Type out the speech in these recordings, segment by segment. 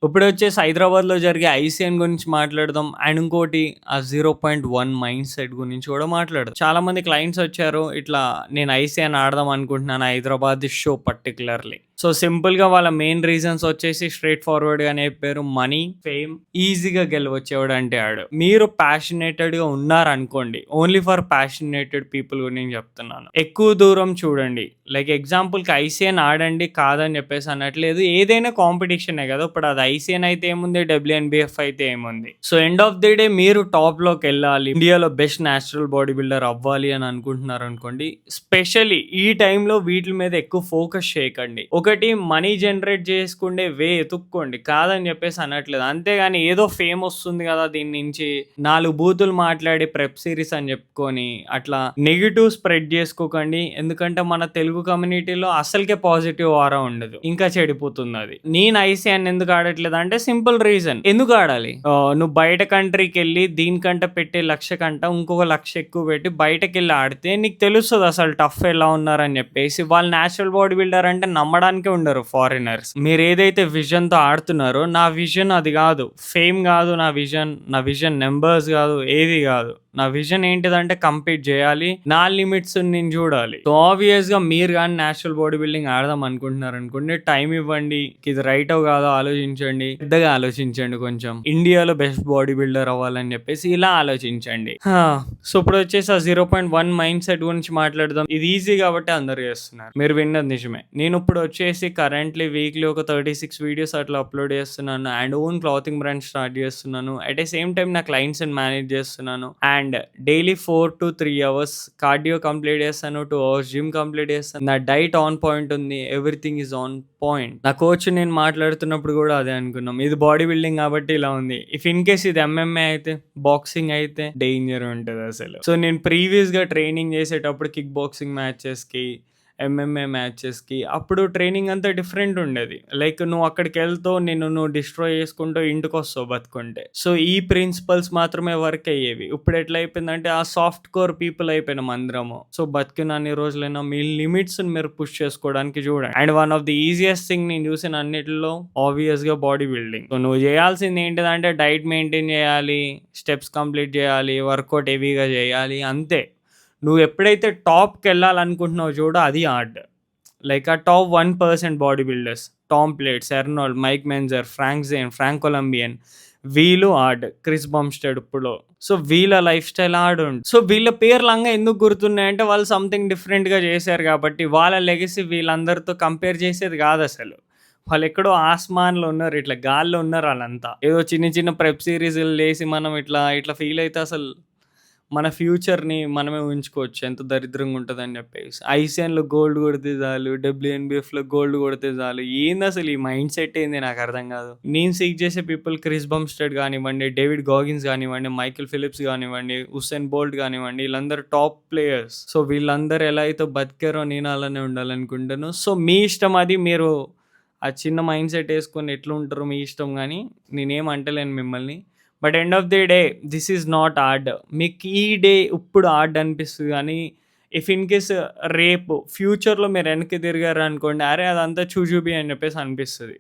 ఇప్పుడొచ్చేసి హైదరాబాద్‌లో జరిగే ఐసీఎన్ గురించి మాట్లాడదాం. అండ్ ఇంకోటి ఆ 0.1 మైండ్ సెట్ గురించి కూడా మాట్లాడదాం. చాలామంది క్లయింట్స్ వచ్చారు. ఇట్లా నేను ఐసీఎన్ ఆడదాం అనుకుంటున్నాను హైదరాబాద్ షో పర్టిక్యులర్‌లీ. సో సింపుల్‌గా వాళ్ళ మెయిన్ రీజన్స్ వచ్చేసి స్ట్రెయిట్ ఫార్వర్డ్‌గానే చెప్పారు. మనీ, ఫేమ్, ఈజీగా గెలవచ్చు ఎవడంటే ఆడు. మీరు ప్యాషనేటెడ్‌గా ఉన్నారనుకోండి. ఓన్లీ ఫర్ ప్యాషనేటెడ్ పీపుల్ గురించి చెప్తున్నాను. ఎక్కువ దూరం చూడండి. లైక్ ఎగ్జాంపుల్‌కి ఐసీఎన్ ఆడండి కాదని చెప్పేసి అనట్లేదు. ఏదైనా కాంపిటీషనే కదా! ఇప్పుడు అది ఐసీఎన్ అయితే ఏముంది? డబ్ల్యూఎన్‌బీఎఫ్ అయితే ఏముంది? So end of the day మీరు టాప్‌లోకెళ్ళాలి. ఇండియాలో బెస్ట్ నేచురల్ బాడీ బిల్డర్ అవ్వాలి అని అనుకుంటున్నారనుకోండి. స్పెషల్లీ ఈ టైంలో వీటిల మీద ఎక్కువ ఫోకస్ చేయకండి. ఒకటి మనీ జనరేట్ చేసుకునే వే ఎతుక్కోండి. కాదని చెప్పేసి అనట్లేదు. అంతేగాని ఏదో ఫేమ్ వస్తుంది కదా! దీని నుంచి 4 బూతులు మాట్లాడి ప్రెప్ సిరీస్ అని చెప్పుకొని అట్లా నెగెటివ్ స్ప్రెడ్ చేసుకోకండి. ఎందుకంటే మన తెలుగు కమ్యూనిటీలో అసలుకే పాజిటివ్ ఆరా ఉండదు. ఇంకా చెడిపోతుందది. నేను ఐసీఎన్ ఎందుకు ఆడట్లేదు అంటే సింపుల్ రీజన్. ఎందుకు ఆడాలి? నువ్వు బయట కంట్రీకెళ్ళి దీనికంటే పెట్టే 1,00,000 కంట ఇంకొక 1,00,000 ఎక్కువ పెట్టి బయటకెళ్ళి ఆడితే నీకు తెలుస్తది అసలు టఫ్ ఎలా ఉన్నారని చెప్పేసి. వాళ్ళు నేచురల్ బాడీ బిల్డర్ అంటే నమ్మడానికే ఉండరు ఫారినర్స్. మీరేదైతే విజన్‌తో ఆడుతున్నారో నా విజన్ అది గాదు. ఫేమ్ గాదు నా విజన్. నా విజన్ నంబర్స్ గాదు. ఏది గాదు. నా విజన్ ఏంటిదంటే కంపీట్ చేయాలి. నా లిమిట్స్ నేను చూడాలి. సో ఆబ్వియస్‌గా మీరు గాని నేచురల్ బాడీ బిల్డింగ్ ఆడదాం అనుకుంటున్నారనుకోండి, టైమ్ ఇవ్వండి. ఇది రైటో కాదో ఆలోచించండి. పెద్దగా ఆలోచించండి కొంచెం. ఇండియాలో బెస్ట్ బాడీ బిల్డర్ అవ్వాలని చెప్పేసి ఇలా ఆలోచించండి. సో ఇప్పుడు వచ్చేసి ఆ 0.1 మైండ్ సెట్ గురించి మాట్లాడదాం. ఇది ఈజీ కాబట్టి అందరూ చేస్తున్నారు. మీరు విన్నది నిజమే. నేను ఇప్పుడు వచ్చేసి కరెంట్లీ వీక్లీ ఒక 36 వీడియోస్ అట్లా అప్లోడ్ చేస్తున్నాను. And own clothing brand start చేస్తున్నాను. అట్ ద సేమ్ టైమ్ నా క్లయింట్స్‌ని మేనేజ్ చేస్తున్నాను. And daily 4 to 3 hours cardio complete చేస్తాను. 2 అవర్స్ జిమ్ కంప్లీట్ చేస్తాను. నా డైట్ ఆన్ పాయింట్ ఉంది. Everything is on point. నా కోచ్ నేను మాట్లాడుతున్నప్పుడు కూడా అదే అనుకున్నాం. ఇది బాడీ బిల్డింగ్ కాబట్టి ఇలా ఉంది. ఇఫ్ ఇన్ కేస్ ఇది ఎంఎంఏ అయితే, బాక్సింగ్ అయితే డేంజర్ ఉంటుంది అసలు. సో నేను ప్రీవియస్‌గా ట్రైనింగ్ చేసేటప్పుడు కిక్ బాక్సింగ్ మ్యాచెస్‌కి, ఎంఎంఏ మ్యాచెస్‌కి అప్పుడు ట్రైనింగ్ అంతా డిఫరెంట్ ఉండేది. లైక్ నువ్వు అక్కడికెళ్తావు, నువ్వు డిస్ట్రాయ్ చేసుకుంటూ ఇంటికొస్తావు బతుకుంటే. సో ఈ ప్రిన్సిపల్స్ మాత్రమే వర్క్ అయ్యేవి. ఇప్పుడు ఎట్లా అయిపోయిందంటే ఆ సాఫ్ట్ కోర్ పీపుల్ అయిపోయినాం అందరము. సో బతికినన్ని రోజులైనా మీ లిమిట్స్‌ని మీరు పుష్ చేసుకోవడానికి చూడండి. And one of the easiest thing నేను చూసిన అన్నిటిలో ఆబ్వియస్‌గా బాడీ బిల్డింగ్. సో నువ్వు చేయాల్సింది ఏంటిదంటే డైట్ మెయింటైన్ చేయాలి, స్టెప్స్ కంప్లీట్ చేయాలి, వర్కౌట్ హెవీగా చేయాలి అంతే. నువ్వు ఎప్పుడైతే టాప్‌కెళ్ళాలనుకుంటున్నావో చూడు అది ఆర్ట్. లైక్ ఆ top 1% body builders Tom Platz, Arnold, Mike Mentzer, Frank Zane, Frank Columbian వీళ్ళు ఆర్ట్. క్రిస్ బంస్టెడ్ ఇప్పుడు. సో వీళ్ళ లైఫ్ స్టైల్ ఆర్ట్ ఉంది. సో వీళ్ళ పేర్లంగా ఎందుకు గుర్తున్నాయంటే వాళ్ళు సంథింగ్ డిఫరెంట్‌గా చేశారు కాబట్టి. వాళ్ళ లెగసీ వీళ్ళందరితో కంపేర్ చేసేది కాదసలు. వాళ్ళెక్కడో ఆస్మాన్‌లో ఉన్నారు. ఇట్లా గాల్లో ఉన్నారు ఆళ్ళంతా. ఏదో చిన్న చిన్న ప్రెప్ సీరీస్‌లు లేసి మనం ఇట్లా ఇట్లా ఫీల్ అయితే అసలు మన ఫ్యూచర్‌ని మనమే ఊహించుకోవచ్చు. ఎంత దరిద్రంగా ఉంటదని చెప్పేసి. ఐసీఎన్‌లో గోల్డ్ కొడితే చాలు, డబ్ల్యూఎన్‌బీఎఫ్‌లో గోల్డ్ కొడితే చాలు. ఏందసలు ఈ మైండ్ సెట్ ఏంది నాకు అర్థం కాదు. నేను సీక్ చేసే పీపుల్ క్రిస్ బంస్టెడ్ కానివ్వండి, డేవిడ్ గాగిన్స్ కానివ్వండి, మైకేల్ ఫిలిప్స్ కానివ్వండి, ఉసేన్ బోల్ట్ కానివ్వండి, వీళ్ళందరూ టాప్ ప్లేయర్స్. సో వీళ్ళందరూ ఎలా అయితే బతికారో నేను అలానే ఉండాలనుకుంటాను. సో మీ ఇష్టం అది. మీరు ఆ చిన్న మైండ్ సెట్ ఏసుకొని ఎట్లుంటారో మీ ఇష్టం గానీ నేనేం అంటలేను మిమ్మల్ని. But end of the day this is not art. మీకు ఈ డే ఇప్పుడు ఆర్ట్ అనిపిస్తుంది కానీ ఇఫ్ ఇన్ కేస్ రేపు ఫ్యూచర్‌లో మీరు వెనక్కి తిరిగారనుకోండి, అరే అదంతా చూజూబీ అని చెప్పేసి అనిపిస్తది.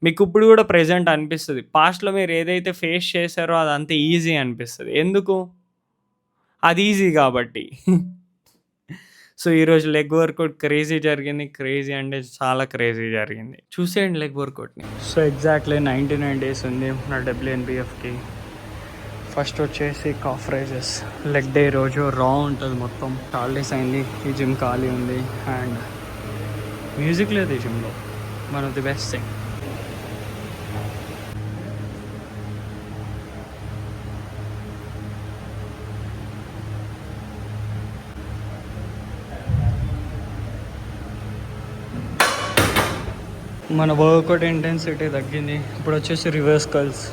మీకు ఇప్పుడు కూడా ప్రెజెంట్ అనిపిస్తది. పాస్ట్‌లో మీరు ఏదైతే ఫేస్ చేశారో అదంతా ఈజీ అనిపిస్తది. ఎందుకు? అది ఈజీ కాబట్టి. సో ఈరోజు లెగ్ వర్కౌట్ క్రేజీ జరిగింది. క్రేజీ అంటే చాలా క్రేజీ జరిగింది. చూసేయండి లెగ్ వర్కౌట్‌ని. సో ఎగ్జాక్ట్‌లీ 99 డేస్ ఉంది నా డబ్ల్యూఎన్‌బీఎఫ్‌కి. ఫస్ట్ వచ్చేసి కాఫ్ రైజెస్. లెగ్ డే రోజు రా ఉంటుంది మొత్తం. హాలిడేస్ అయింది. ఈ జిమ్ ఖాళీ ఉంది. అండ్ మ్యూజిక్ లేదు ఈ జిమ్‌లో. One of the best thing. మన వర్కౌట్ ఇంటెన్సిటీ తగ్గింది. ఇప్పుడు వచ్చేసి రివర్స్ కర్ల్స్.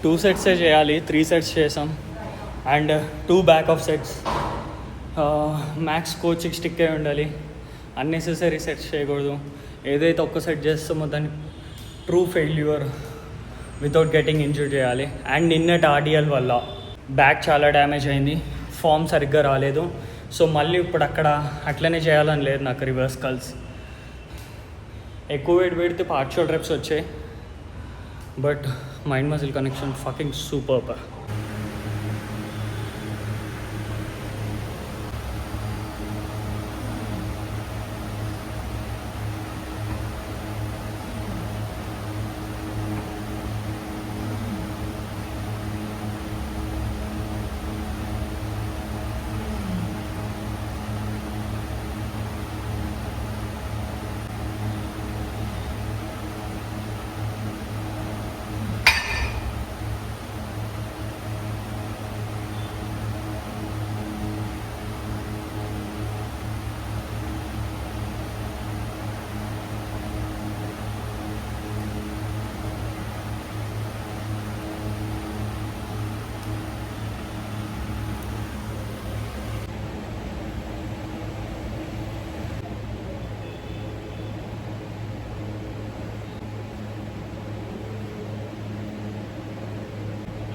2 సెట్సే చేయాలి, 3 సెట్స్ చేసాం. And 2 back of sets. Max coaching stick అయి ఉండాలి, అన్నెసెసరీ సెట్స్ చేయకూడదు. ఏదైతే ఒక్క సెట్ చేస్తామో దాన్ని true failure without getting injure చేయాలి. అండ్ నిన్నటి ఆర్డిఎల్ వల్ల బ్యాక్ చాలా డ్యామేజ్ అయింది, ఫామ్ సరిగ్గా రాలేదు. సో మళ్ళీ ఇప్పుడు అక్కడ అట్లనే చేయాలని లేదు నాకు. రివర్స్ కల్స్ ఎక్కువ వెయిట్ పెడితే పార్షియల్ రెప్స్ వచ్చాయి, but mind muscle connection fucking super.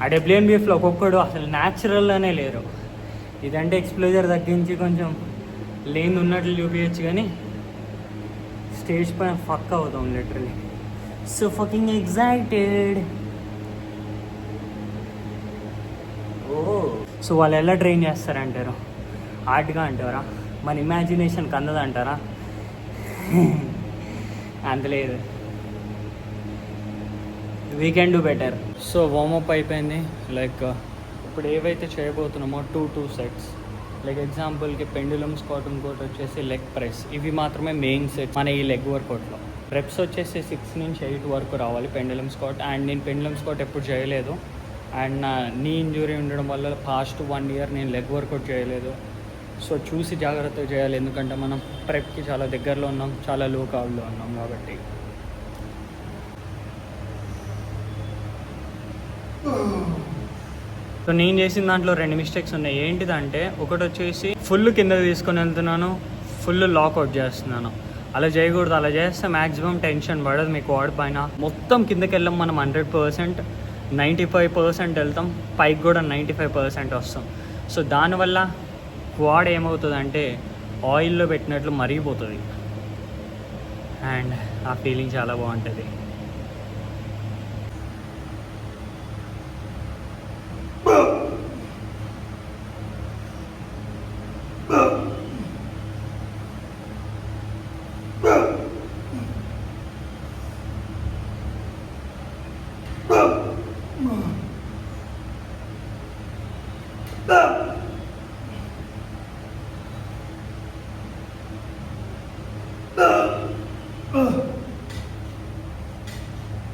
ఆ డబ్ల్యూఎన్బిఎఫ్లో ఒక్కొక్కడు అసలు న్యాచురల్గానే లేరు. ఇదంటే ఎక్స్ప్లోజర్ తగ్గించి కొంచెం లేని ఉన్నట్లు చూపించచ్చు, కానీ స్టేజ్ పైన ఫక్ అవుతాం లిటరలీ. So fucking excited. ఓహో, సో వాళ్ళు ఎలా ట్రైన్ చేస్తారంటారు? ఆర్ట్గా అంటారా? మన ఇమాజినేషన్కి అందదంటారా? అంత లేదు, we can do better. So warmup అయిపోయింది. లైక్ ఇప్పుడు ఏవైతే చేయబోతున్నామో 2 సెట్స్, లైక్ ఎగ్జాంపుల్కి పెండులమ్ స్క్వాట్, ఇంకోటి వచ్చేసి లెగ్ ప్రెస్. ఇవి మాత్రమే మెయిన్ సెట్ మన ఈ లెగ్ వర్కౌట్లో. రెప్స్ వచ్చేసి 6 నుంచి 8 వరకు రావాలి పెండులమ్ స్క్వాట్. అండ్ నేను పెండులమ్ స్క్వాట్ ఎప్పుడు చేయలేదు, అండ్ నా నీ ఇంజురీ ఉండడం వల్ల పాస్ట్ 1 ఇయర్ నేను లెగ్ వర్కౌట్ చేయలేదు. సో చూసి జాగ్రత్తగా చేయాలి, ఎందుకంటే మనం ప్రెప్కి చాలా దగ్గరలో ఉన్నాం, చాలా లో కార్బ్లో ఉన్నాం కాబట్టి. సో నేను చేసిన దాంట్లో 2 మిస్టేక్స్ ఉన్నాయి. ఏంటిదంటే ఒకటి వచ్చేసి ఫుల్ కింద తీసుకొని వెళ్తున్నాను, ఫుల్ లాక్అవుట్ చేస్తున్నాను. అలా చేయకూడదు. అలా చేస్తే మ్యాక్సిమం టెన్షన్ పడదు మీకు వాడి పైన. మొత్తం కిందకి వెళ్ళాం మనం 100%, 95% వెళ్తాం, పైకి కూడా 95% వస్తాం. సో దానివల్ల క్వాడ్ ఏమవుతుందంటే ఆయిల్లో పెట్టినట్లు మరిగిపోతుంది, అండ్ ఆ ఫీలింగ్ చాలా బాగుంటుంది.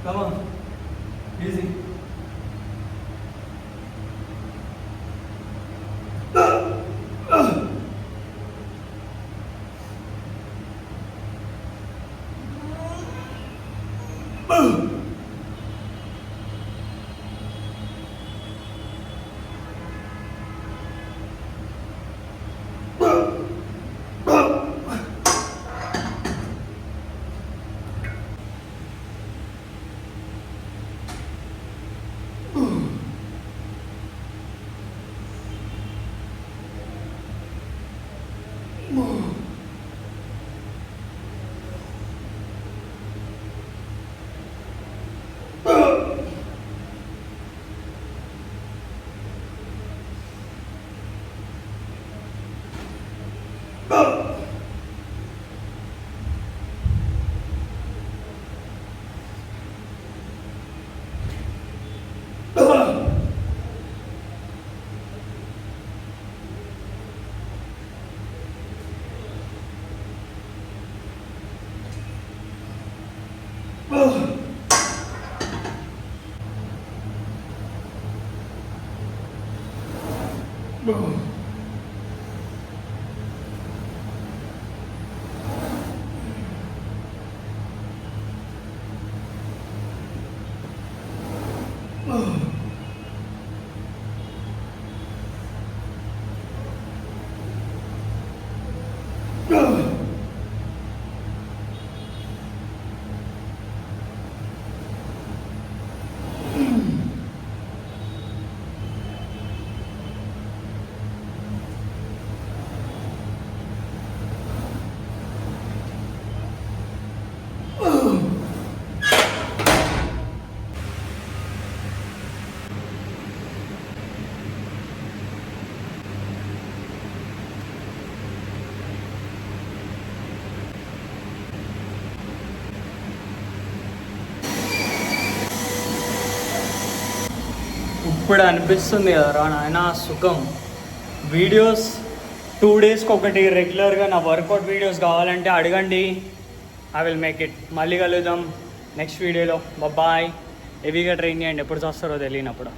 Come on, easy. ఇప్పుడు అనిపిస్తుంది కదరా నాయన సుఖం. వీడియోస్ 2 డేస్కి ఒకటి రెగ్యులర్గా నా వర్కౌట్ వీడియోస్ కావాలంటే అడగండి, ఐ విల్ మేక్ ఇట్. మళ్ళీ కలుద్దాం నెక్స్ట్ వీడియోలో. బాయ్. హెవీగా ట్రైన్ చేయండి, ఎప్పుడు చూస్తారో తెలియనప్పుడు.